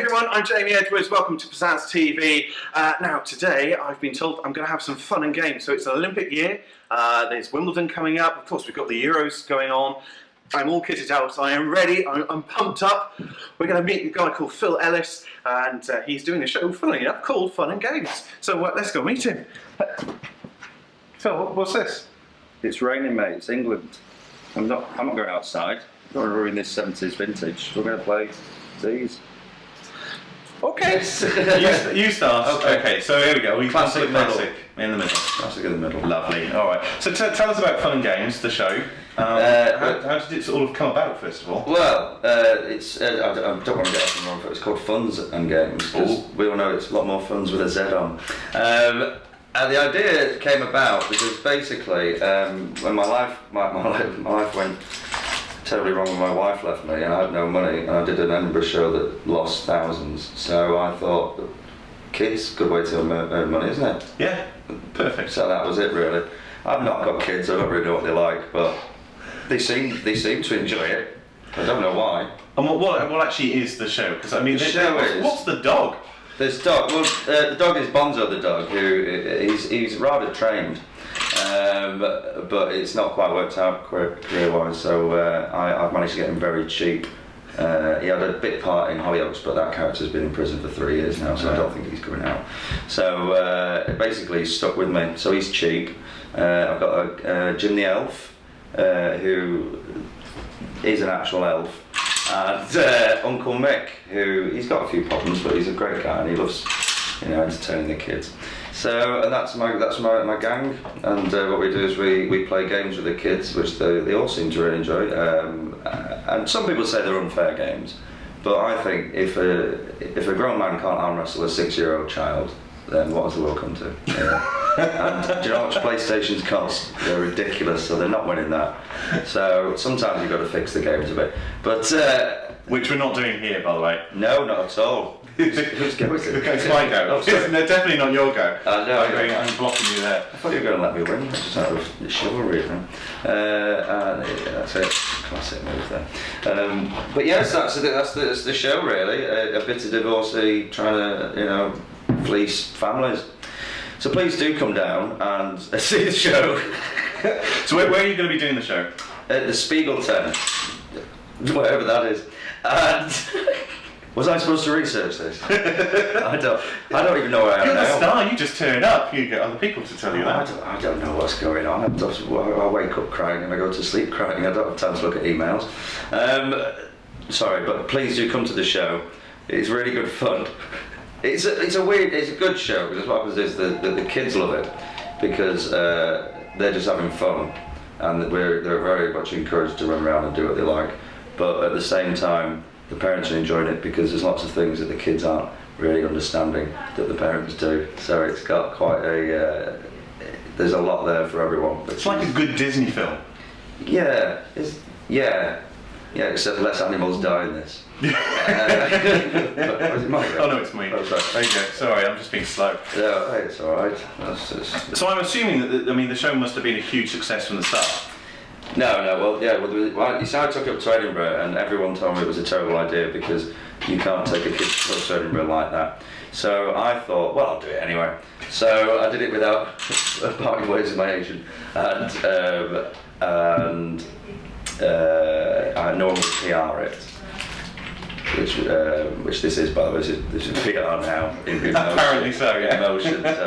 everyone, I'm Jamie Edwards, welcome to Pizzazz TV. Now today I've been told I'm going to have some fun and games. So it's an Olympic year, there's Wimbledon coming up, of course we've got the Euros going on. I'm all kitted out, I am ready, I'm pumped up. We're going to meet a guy called Phil Ellis and he's doing a show, funnily enough, called Fun and Games. So let's go meet him. Phil, what's this? It's raining, mate, it's England. I'm not going outside. I don't want to ruin this 70s vintage. We're going to play these. Okay. you start. Okay, so here we go. Classic in the middle. Classic in the middle. Lovely. All right. So tell us about Fun and Games, the show. How did it sort of come about, first of all? Well, it's I don't want to get off on the wrong foot. It's called Funz Gamez because we all know it's a lot more funds with a Z on. And the idea came about because basically when my life went terribly wrong when my wife left me and I had no money and I did an Edinburgh show that lost thousands, so I thought kids, good way to earn money, isn't it? Yeah, perfect. So that was it really. I've not got kids, I don't really know what they like, but they seem to enjoy it. I don't know why. And what actually is the show? Because I mean, what's the dog? This dog, well, the dog is Bonzo the dog, who he's rather trained, but it's not quite worked out career-wise, so I've managed to get him very cheap. He had a bit part in Hollyoaks, but that character's been in prison for 3 years now, so I don't think he's coming out. So basically he's stuck with me, so he's cheap. I've got Jim the Elf, who is an actual elf. And Uncle Mick, he's got a few problems, but he's a great guy and he loves, entertaining the kids. So, and that's my gang. And what we do is we play games with the kids, which they all seem to really enjoy. And some people say they're unfair games, but I think if a grown man can't arm wrestle a 6-year-old child, then what has the world come to? And do you know how much PlayStations cost? They're ridiculous, so they're not winning that. So sometimes you've got to fix the games a bit. But which we're not doing here, by the way. No, not at all. Who's go is it? It's my go. Oh, sorry. No, definitely not your go. No, I'm blocking you there. I thought you were going to let me win. Just out of chivalry. That's it. Classic move there. But yes, that's the show really. A bit of divorcee trying to fleece families. So please do come down and see the show. So where are you going to be doing the show? At the Spiegelten, whatever that is. And was I supposed to research this? I don't even know where I am now. You're the star. You just turn up. You get other people to tell you that. I don't know what's going on. I wake up crying and I go to sleep crying. I don't have time to look at emails. Sorry, but please do come to the show. It's really good fun. It's a good show because what happens is the kids love it because they're just having fun and they're very much encouraged to run around and do what they like, but at the same time the parents are enjoying it because there's lots of things that the kids aren't really understanding that the parents do, so it's got quite there's a lot there for everyone. It's like a good Disney film. Yeah, except less animals die in this. Oh no, it's me. Oh, sorry. There you go. Sorry, I'm just being slow. Yeah, hey, it's all right. So I'm assuming that the show must have been a huge success from the start. No. Well, you see, I took it up to Edinburgh, and everyone told me it was a terrible idea because you can't take a kid to Edinburgh like that. So I thought, well, I'll do it anyway. So I did it without parting ways with my agent, and I normally PR it. Which this is, by the way, this is PR now. In motion. Apparently so, yeah. In motion, so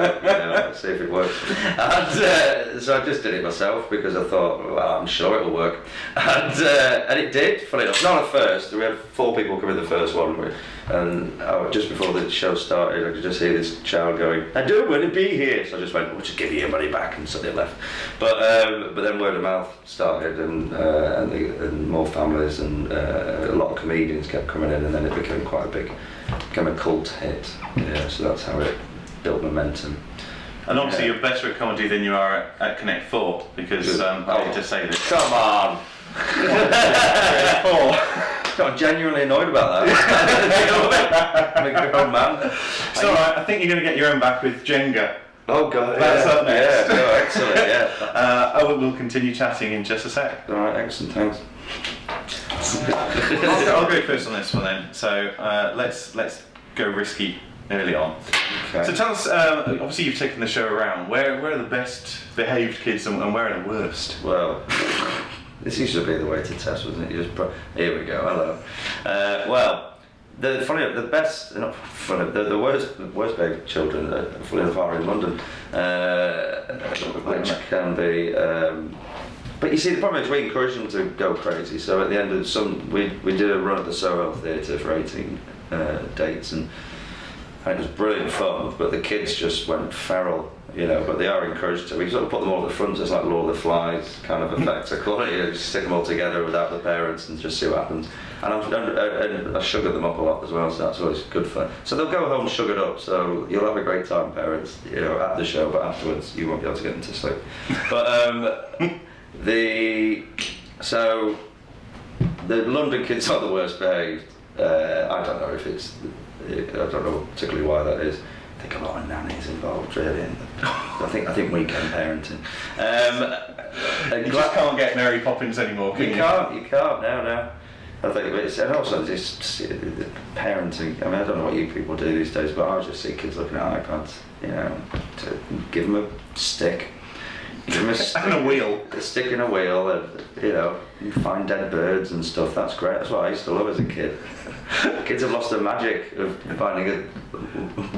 let's see if it works. And so I just did it myself because I thought, well, I'm sure it'll work. And it did, funny enough. Not at first. We had 4 people come in the first one. And just before the show started, I could just hear this child going, I don't want to be here. So I just went, we'll just give you your money back. And so they left. But then word of mouth started and more families and a lot of comedians kept coming in, and then it became became a cult hit. Yeah, so that's how it built momentum. And obviously you're better at comedy than you are at Connect 4 because I hate to say this. Come on! I'm genuinely annoyed about that. I'm a grown man. It's alright, I think you're going to get your own back with Jenga. Oh god, that's up next. Yeah, no, excellent, yeah. We'll continue chatting in just a sec. Alright, excellent, thanks. I'll go first on this one then. So let's go risky early on. Okay. So tell us, obviously you've taken the show around. Where are the best behaved kids and where are the worst? Well, this used to be the way to test, wasn't it? You just here we go. Hello. Well, the worst behaved children are fully in the far in London, which can be. But you see, the problem is we encourage them to go crazy. So at the end of we did a run at the Soho Theatre for 18 dates, and it was brilliant fun. But the kids just went feral, you know. But they are encouraged to. We sort of put them all at the front. It's like Lord of the Flies kind of effect. I call it. You know, just stick them all together without the parents and just see what happens. And I sugar them up a lot as well, so that's always good fun. So they'll go home sugared up, so you'll have a great time, parents, you know, at the show, but afterwards you won't be able to get them to sleep. But the London kids are the worst behaved. I don't know if it's, I don't know particularly why that is. I think a lot of nannies involved really. I think weekend parenting. You just can't get Mary Poppins anymore, can you? You can't now. I think it's, and also just parenting. I mean, I don't know what you people do these days, but I just see kids looking at iPads. You know, to give them a stick, give them a wheel, a stick and a wheel, and you know, you find dead birds and stuff. That's great. That's what I used to love as a kid. Kids have lost the magic of finding a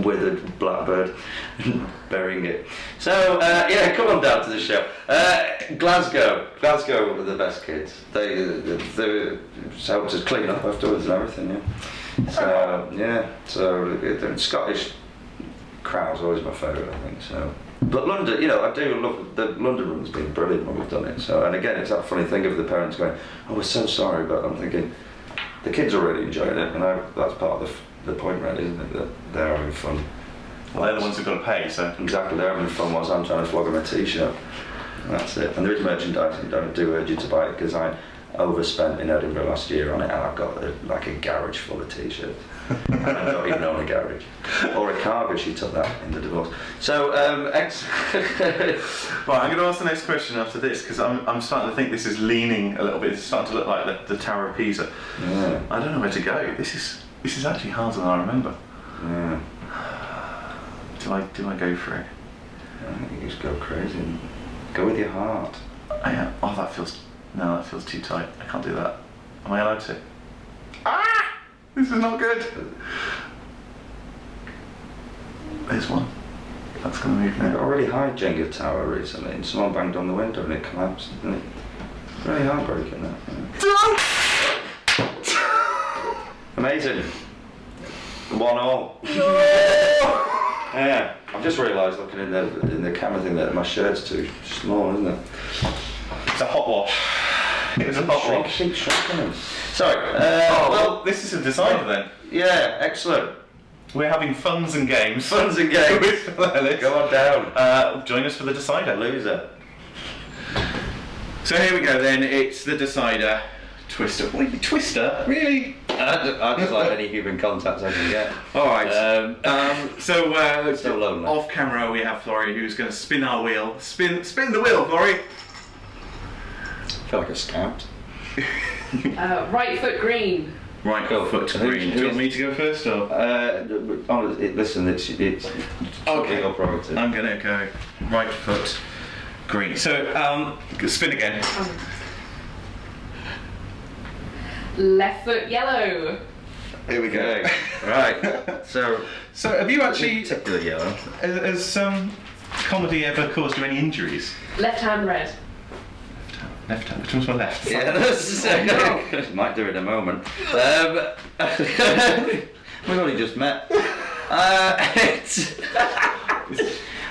withered blackbird and burying it. So yeah, come on down to the show. Glasgow were the best kids. They helped us clean up afterwards and everything. Yeah. So yeah, so the Scottish crowd's always my favourite, I think. So. But London, you know, I do love the London run's been brilliant when we've done it. So, and again, it's that funny thing of the parents going, "Oh, we're so sorry," but I'm thinking the kids are really enjoying it, and that's part of the point, really, isn't it? That they're having fun. Well, they're the ones who've got to pay, so exactly, they're having fun whilst I'm trying to flog them a t-shirt. That's it. And there is merchandising. I do urge you to buy it because I overspent in Edinburgh last year on it, and I've got like a garage full of t-shirts. And I don't even own a garage or a car because she took that in the divorce. So, right, I'm going to ask the next question after this because I'm starting to think this is leaning a little bit. It's starting to look like the Tower of Pisa. Yeah. I don't know where to go. This is actually harder than I remember. Yeah. Do I go for it? I think you just go crazy and go with your heart. Yeah. Oh, that feels too tight. I can't do that. Am I allowed to? This is not good. There's one. That's going to move I got a now. really high Jenga tower recently, and someone banged on the window and it collapsed. And it's really heartbreaking, that. Yeah. Amazing. 1-1. Yeah. I've just realised looking in the camera thing that my shirt's too small, isn't it? It's a hot wash. It was a hot wash. Sorry. Well, this is a decider then. Yeah, excellent. We're having Funz and Games. Funz and Games. With Phil Ellis. Go on down. Join us for the decider. Loser. So here we go then. It's the decider. Twister. What, Twister? Really? I just like any human contact I can get. All right. So lonely. off camera we have Florrie, who's going to spin our wheel. Spin the wheel, Florrie. I feel like a scout. Right foot green. Right foot green. Do you want me to go first or? Listen, it's okay. Your prerogative. I'm going to go right foot green. So spin again. Left foot yellow. Here we go. Right. So have you actually? Particular yellow. Has comedy ever caused you any injuries? Left hand red. Left hand. Which one's my left? Yeah, that's might do it in a moment. We've only just met.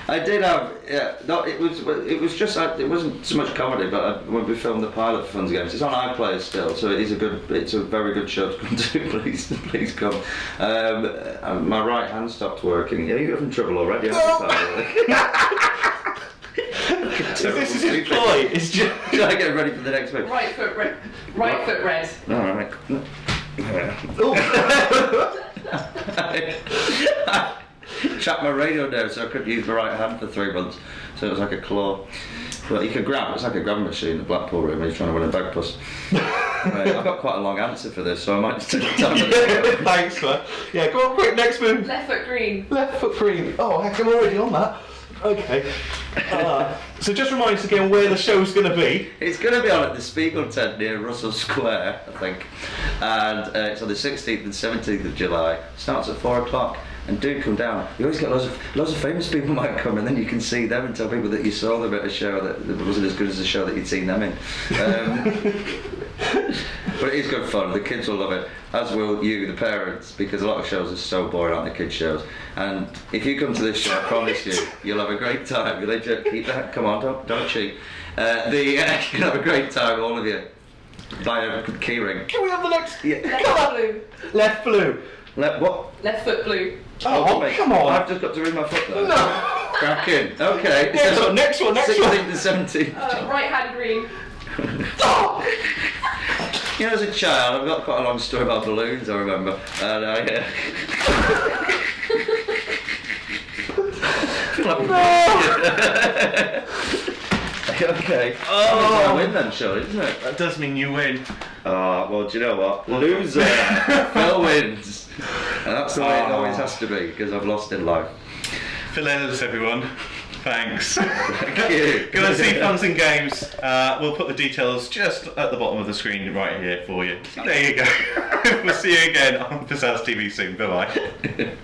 I did have, yeah. No, it was just. It wasn't so much comedy, but when we filmed the pilot for Funz Gamez, it's on iPlayer still, so it's a very good show to come to. Please come. My right hand stopped working. Are you having trouble already? So this is his ploy. It's just I get ready for the next one. Right foot red. Right foot red. All right. Trapped my radio down so I couldn't use my right hand for 3 months. So it was like a claw. But you could grab, it's like a grabbing machine in the Blackpool room when you're trying to win a bag puss. Right, I've got quite a long answer for this, so I might just take time to Thanks, man. Yeah, go on, quick, next move. Left foot green. Left foot green. Oh, heck, I'm already on that. Okay. So just remind us again where the show's going to be. It's going to be on at the Spiegel tent near Russell Square, I think. And it's on the 16th and 17th of July. Starts at 4 o'clock. And do come down. You always get loads of famous people might come, and then you can see them and tell people that you saw them at a show that wasn't as good as the show that you'd seen them in. But it is good fun. The kids will love it, as will you, the parents, because a lot of shows are so boring, aren't they, kids shows? And if you come to this show, I promise you, you'll have a great time. You'll enjoy. Keep that. Come on, don't cheat. You'll have a great time, all of you. Buy a key ring. Can we have the next? Yeah. Left blue. Left blue. What? Left foot blue. Oh, come on. I've just got to ring my foot there. No. Crack in. Okay. Next one. 16th and 17th. Right hand green. Oh. You know, as a child, I've got quite a long story about balloons, I remember. And Okay. Oh. I win then, surely, isn't it? That does mean you win. Well, do you know what? Loser. Phil wins. And that's the way it always has to be, because I've lost in life. Phil Ellis, everyone. Thanks. Thank you. Go and see Funz Gamez. We'll put the details just at the bottom of the screen right here for you. There you go. We'll see you again on Pizzazz TV soon. Bye bye.